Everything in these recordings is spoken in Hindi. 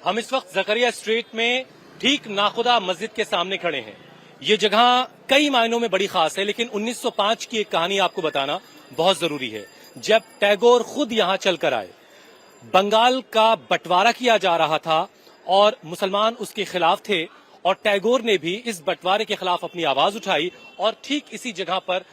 हम इस वक्त जकरिया स्ट्रीट में ठीक नाखुदा मस्जिद के सामने खड़े हैं। ये जगह कई मायनों में बड़ी खास है, लेकिन 1905 की एक कहानी आपको बताना बहुत जरूरी है। जब टैगोर खुद यहां चलकर आए, बंगाल का बंटवारा किया जा रहा था और मुसलमान उसके खिलाफ थे, और टैगोर ने भी इस बंटवारे के खिलाफ अपनी आवाज उठाई और ठीक इसी जगह पर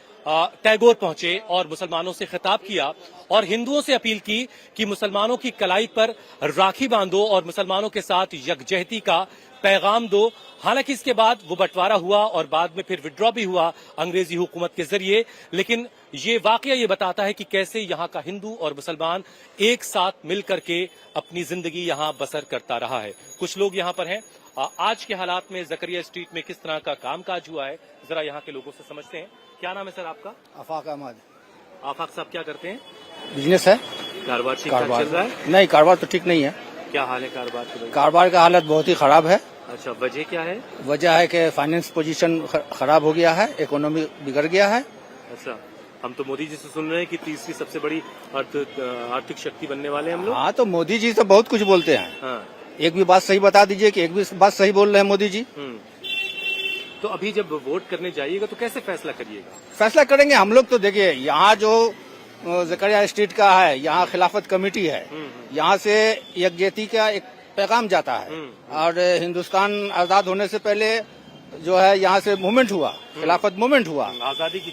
टैगोर पहुंचे और मुसलमानों से खिताब किया और हिंदुओं से अपील की कि मुसलमानों की कलाई पर राखी बांधो और मुसलमानों के साथ यकजहती का पैगाम दो। हालांकि इसके बाद वो बंटवारा हुआ और बाद में फिर विड्रॉ भी हुआ अंग्रेजी हुकूमत के जरिए, लेकिन ये वाकया ये बताता है कि कैसे यहाँ का हिंदू और मुसलमान एक साथ मिलकर के अपनी जिंदगी यहाँ बसर करता रहा है। कुछ लोग यहाँ पर हैं। आज के हालात में जकरिया स्ट्रीट में किस तरह का कामकाज हुआ है, जरा यहाँ के लोगों से समझते हैं। क्या नाम है सर आपका? आफाक अहमद। आफाक साहब क्या करते हैं? बिजनेस है। कारोबार ठीक ठाक चल रहा है? नहीं, कारोबार तो ठीक नहीं है। क्या हाल है कारोबार की? कारोबार का हालत बहुत ही खराब है। अच्छा, वजह क्या है? वजह है कि फाइनेंस पोजीशन खराब हो गया है, इकोनॉमी बिगड़ गया है। अच्छा, हम तो मोदी जी से सुन रहे हैं कि तीसरी सबसे बड़ी आर्थिक शक्ति बनने वाले हम लोग। हाँ, तो मोदी जी तो बहुत कुछ बोलते हैं। हाँ। एक भी बात सही बता दीजिए कि एक भी बात सही बोल रहे हैं मोदी जी। तो अभी जब वोट करने जाइएगा तो कैसे फैसला करिएगा? फैसला करेंगे हम लोग। तो देखिए, यहाँ जो जकरिया स्ट्रीट का है, यहाँ खिलाफत कमेटी है, यहाँ से यकजहती का एक पैगाम जाता है। और हिंदुस्तान आजाद होने से पहले जो है यहाँ से मूवमेंट हुआ, खिलाफत मूवमेंट हुआ, आजादी की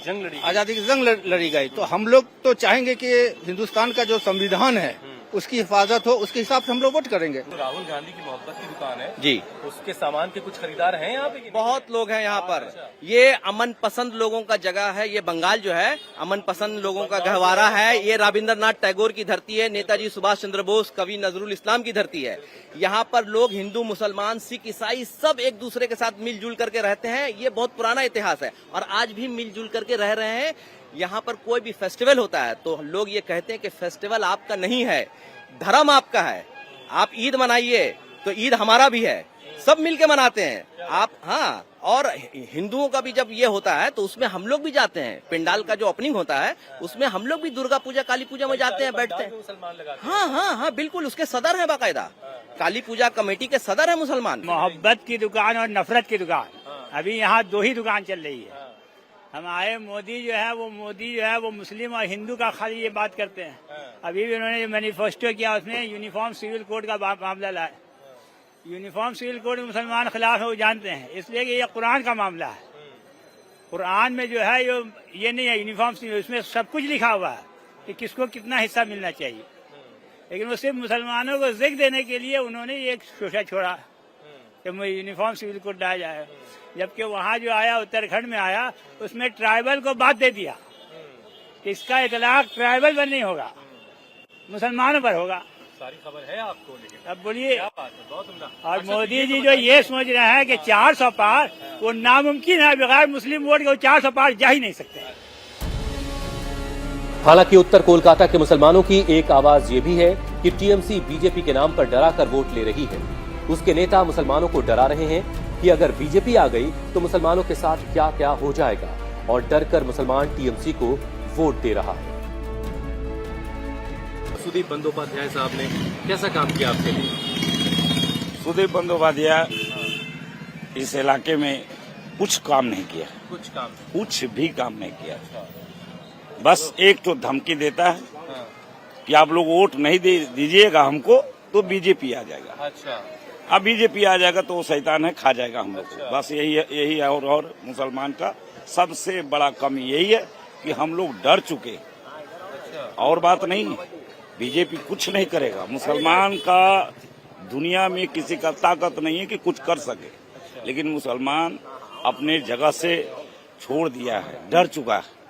जंग लड़ी गई। तो हम लोग तो चाहेंगे कि हिंदुस्तान का जो संविधान है उसकी हिफाजत हो, उसके हिसाब से हम लोग वोट करेंगे। तो राहुल गांधी की मोहब्बत की दुकान है जी, उसके सामान के कुछ खरीदार हैं यहाँ पे? बहुत लोग हैं यहाँ पर। ये अमन पसंद लोगों का जगह है। ये बंगाल जो है अमन पसंद लोगों का गहवारा है। ये रविंद्रनाथ टैगोर की धरती है, नेताजी सुभाष चंद्र बोस, कवि नजरुल इस्लाम की धरती है। यहाँ पर लोग हिंदू, मुसलमान, सिख, ईसाई सब एक दूसरे के साथ मिलजुल करके रहते हैं। ये बहुत पुराना इतिहास है और आज भी मिलजुल करके रह रहे हैं। यहाँ पर कोई भी फेस्टिवल होता है तो लोग ये कहते हैं कि फेस्टिवल आपका नहीं है, धर्म आपका है। आप ईद मनाइए तो ईद हमारा भी है, सब मिलके मनाते हैं आप। हाँ, और हिंदुओं का भी जब ये होता है तो उसमें हम लोग भी जाते हैं। पिंडाल का जो ओपनिंग होता है उसमें हम लोग भी दुर्गा पूजा, काली पूजा में जाते हैं, बैठते हैं। हाँ हाँ हाँ, बिल्कुल, उसके सदर है बाकायदा। काली पूजा कमेटी के सदर है मुसलमान। मोहब्बत की दुकान और नफरत की दुकान, अभी यहाँ दो ही दुकान चल रही है। हम आए, मोदी जो है वो मुस्लिम और हिंदू का खाली ये बात करते हैं। अभी भी उन्होंने मैनिफेस्टो किया, उसमें यूनिफॉर्म सिविल कोड का मामला लाए। यूनिफॉर्म सिविल कोड मुसलमान खिलाफ है, वो जानते हैं, इसलिए कि ये कुरान का मामला है। कुरान में जो है ये नहीं है यूनिफॉर्म सिविल, उसमें सब कुछ लिखा हुआ है कि किसको कितना हिस्सा मिलना चाहिए। लेकिन वो सिर्फ मुसलमानों को जिक्र देने के लिए उन्होंने एक शोषा छोड़ा कि यूनिफॉर्म सिविल कोड लाया जाए। जबकि वहाँ जो आया, उत्तराखंड में आया, उसमें ट्राइबल को बात दे दिया कि इसका इतलाक ट्राइबल पर नहीं होगा, मुसलमानों पर होगा। सारी खबर है आपको, लेकिन अब बोलिए। बहुत उम्दा। और मोदी जी जो ये समझ रहे हैं कि 400 पार, वो नामुमकिन है। बगैर मुस्लिम वोट के 400 पार जा ही नहीं सकते। हालांकि उत्तर कोलकाता के मुसलमानों की एक आवाज ये भी है कि टीएमसी बीजेपी के नाम पर डरा कर वोट ले रही है। उसके नेता मुसलमानों को डरा रहे हैं कि अगर बीजेपी आ गई तो मुसलमानों के साथ क्या क्या हो जाएगा, और डर कर मुसलमान टीएमसी को वोट दे रहा है। सुदीप बंदोपाध्याय साहब ने कैसा काम किया आपके लिए? सुदीप बंदोपाध्याय इस इलाके में कुछ काम नहीं किया, कुछ भी काम नहीं किया। बस एक तो धमकी देता है कि आप लोग वोट नहीं दीजिएगा हमको तो बीजेपी आ जाएगा। अच्छा, अब बीजेपी आ जाएगा तो वो शैतान है, खा जाएगा हम लोग को। बस यही है। और मुसलमान का सबसे बड़ा कमी यही है कि हम लोग डर चुके, और बात नहीं है। बीजेपी कुछ नहीं करेगा। मुसलमान का दुनिया में किसी का ताकत नहीं है कि कुछ कर सके, लेकिन मुसलमान अपने जगह से छोड़ दिया है, डर चुका है।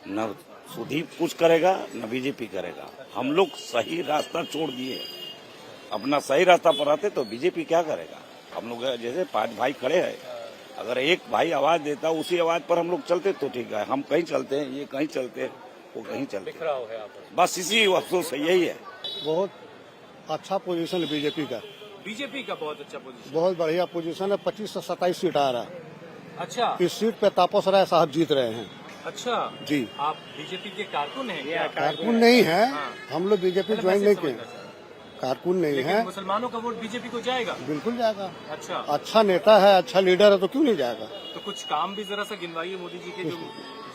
न सुदीप कुछ करेगा न बीजेपी करेगा। हम लोग सही रास्ता छोड़ दिए, अपना सही रास्ता पर आते तो बीजेपी क्या करेगा। हम लोग जैसे 5 भाई खड़े हैं, अगर एक भाई आवाज देता उसी आवाज पर हम लोग चलते तो ठीक है। हम कहीं चलते हैं, ये कहीं चलते हैं, वो कहीं चलते हैं। बस इसी अफसोस से यही है। बहुत अच्छा पोजीशन है बीजेपी का। बीजेपी का बहुत अच्छा पोजीशन, बहुत बढ़िया पोजीशन है। 25 से 27 सीट आ रहा है। अच्छा, इस सीट पे तापस राय साहब जीत रहे हैं। अच्छा जी, आप बीजेपी के कारकुन हैं क्या? कारकुन नहीं है, हम लोग बीजेपी ज्वाइन नहीं किए। कारकुन नहीं लेकिन है। मुसलमानों का वोट बीजेपी को जाएगा। बिल्कुल जाएगा। अच्छा, अच्छा नेता है, अच्छा लीडर है, तो क्यों नहीं जाएगा। तो कुछ काम भी जरा सा गिनवाइए मोदी जी के, जो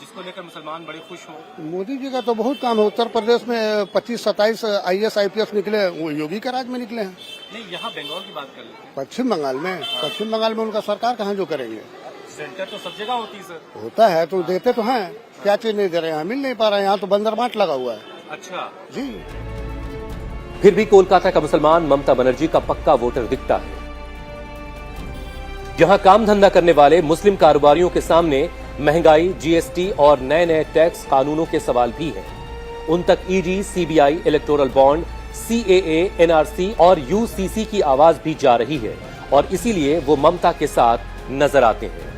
जिसको लेकर मुसलमान बड़े खुश हों। मोदी जी का तो बहुत काम है। उत्तर प्रदेश में 25-27 IAS IPS निकले, वो योगी के राज में निकले हैं। नहीं, यहाँ बंगाल की बात कर लेते हैं। पश्चिम बंगाल में उनका सरकार कहाँ जो करेंगे। सेंटर तो सब जगह होती है सर। होता है तो देते तो हैं, क्या चीज नहीं दे रहे हैं, मिल नहीं पा रहा है। यहाँ तो बंदर बाट लगा हुआ है। अच्छा जी। फिर भी कोलकाता का मुसलमान ममता बनर्जी का पक्का वोटर दिखता है। जहां काम धंधा करने वाले मुस्लिम कारोबारियों के सामने महंगाई, GST और नए नए टैक्स कानूनों के सवाल भी हैं। उन तक ED, CBI, electoral bond, CAA, NRC और UCC की आवाज भी जा रही है और इसीलिए वो ममता के साथ नजर आते हैं।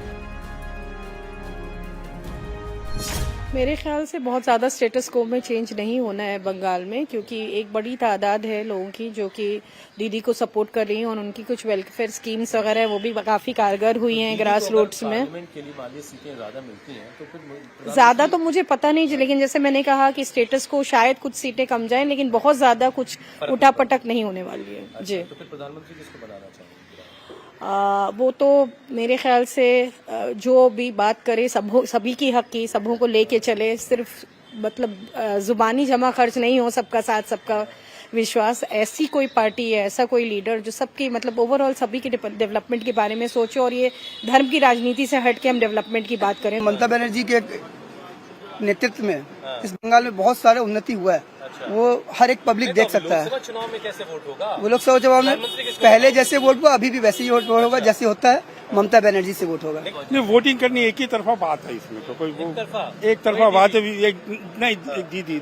मेरे ख्याल से बहुत ज़्यादा स्टेटस को में चेंज नहीं होना है बंगाल में, क्योंकि एक बड़ी तादाद है लोगों की जो कि दीदी को सपोर्ट कर रही हैं और उनकी कुछ वेलफेयर स्कीम्स वगैरह है वो भी काफ़ी कारगर हुई हैं ग्रास रूट्स में। के लिए मान लीजिए सीटें ज्यादा मिलती हैं तो फिर ज़्यादा तो मुझे पता नहीं, लेकिन जैसे मैंने कहा कि स्टेटस को शायद कुछ सीटें कम जाएं, लेकिन बहुत ज़्यादा कुछ उठापटक नहीं होने वाली है। जी, तो फिर प्रधानमंत्री किसको बनाना चाहिए? वो तो मेरे ख्याल से जो भी बात करे सभी की हक की, सबों को लेके चले, सिर्फ मतलब जुबानी जमा खर्च नहीं हो, सबका साथ सबका विश्वास, ऐसी कोई पार्टी है, ऐसा कोई लीडर जो सबकी मतलब ओवरऑल सभी के डेवलपमेंट के बारे में सोचे और ये धर्म की राजनीति से हट के हम डेवलपमेंट की बात करें। ममता बनर्जी के नेतृत्व में इस बंगाल में बहुत सारे उन्नति हुआ है। वो हर एक पब्लिक देख सकता है। चुनाव में कैसे वोट होगा? वो लोकसभा चुनाव में पहले जैसे वोट हुआ, अभी भी वैसे ही वोट होगा जैसे होता है। ममता बनर्जी से वोट होगा। नहीं, वोटिंग करनी एक ही तरफा बात है, इसमें तो कोई एक तरफा बात है। नहीं, दीदी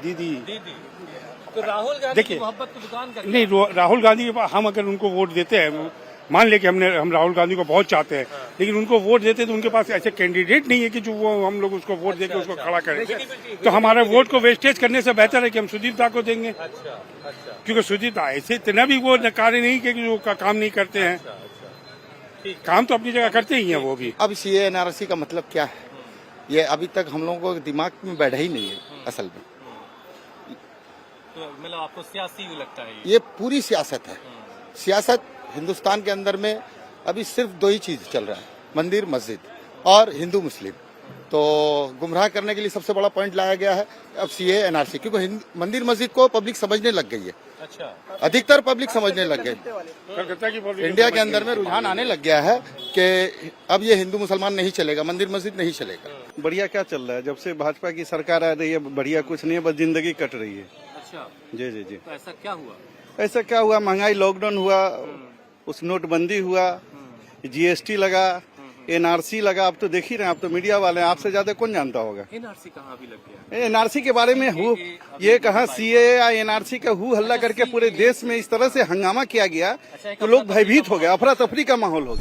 तो राहुल गांधी देखिए, की मोहब्बत को दुकान कर नहीं, राहुल गांधी हम अगर उनको वोट देते हैं, मान ले कि हम राहुल गांधी को बहुत चाहते हैं, लेकिन उनको वोट देते तो उनके पास ऐसे कैंडिडेट नहीं है कि जो वो हम लोग उसको वोट देकर उसको खड़ा करें। तो हमारे वोट को वेस्टेज करने से बेहतर है कि हम सुदीप दा को देंगे। क्योंकि सुदीप दा ऐसे इतना भी वो नकारे नहीं कि वो काम नहीं करते हैं, काम तो अपनी जगह करते ही हैं वो भी। अब CAA NRC का मतलब क्या है, ये अभी तक हम लोगों को दिमाग में बैठा ही नहीं है असल में। तो मतलब आपको सियासी लगता है ये पूरी सियासत है। सियासत हिंदुस्तान के अंदर में अभी सिर्फ दो ही चीज चल रहा है, मंदिर मस्जिद और हिंदू मुस्लिम। तो गुमराह करने के लिए सबसे बड़ा पॉइंट लाया गया है अब CAA NRC, क्योंकि मंदिर मस्जिद को पब्लिक समझने लग गई है। अच्छा, अधिकतर पब्लिक समझने लग गई। इंडिया के अंदर में रुझान आने लग गया है कि अब ये हिंदू मुसलमान नहीं चलेगा, मंदिर मस्जिद नहीं चलेगा। बढ़िया क्या चल रहा है, जब से भाजपा की सरकार आ रही है बढ़िया कुछ नहीं है, बस जिंदगी कट रही है। अच्छा, जी। तो ऐसा क्या हुआ? ऐसा क्या हुआ, महंगाई, लॉकडाउन हुआ, उस नोटबंदी हुआ, GST लगा, NRC लगा। आप तो देख ही रहे हैं, आप तो मीडिया वाले हैं, आपसे ज्यादा कौन जानता होगा। NRC कहाँ भी लग गया? NRC के बारे में ये कहा CAA या NRC का हल्ला करके पूरे देश में इस तरह से हंगामा किया गया तो लोग भयभीत हो गए, अफरा तफरी का माहौल हो गया।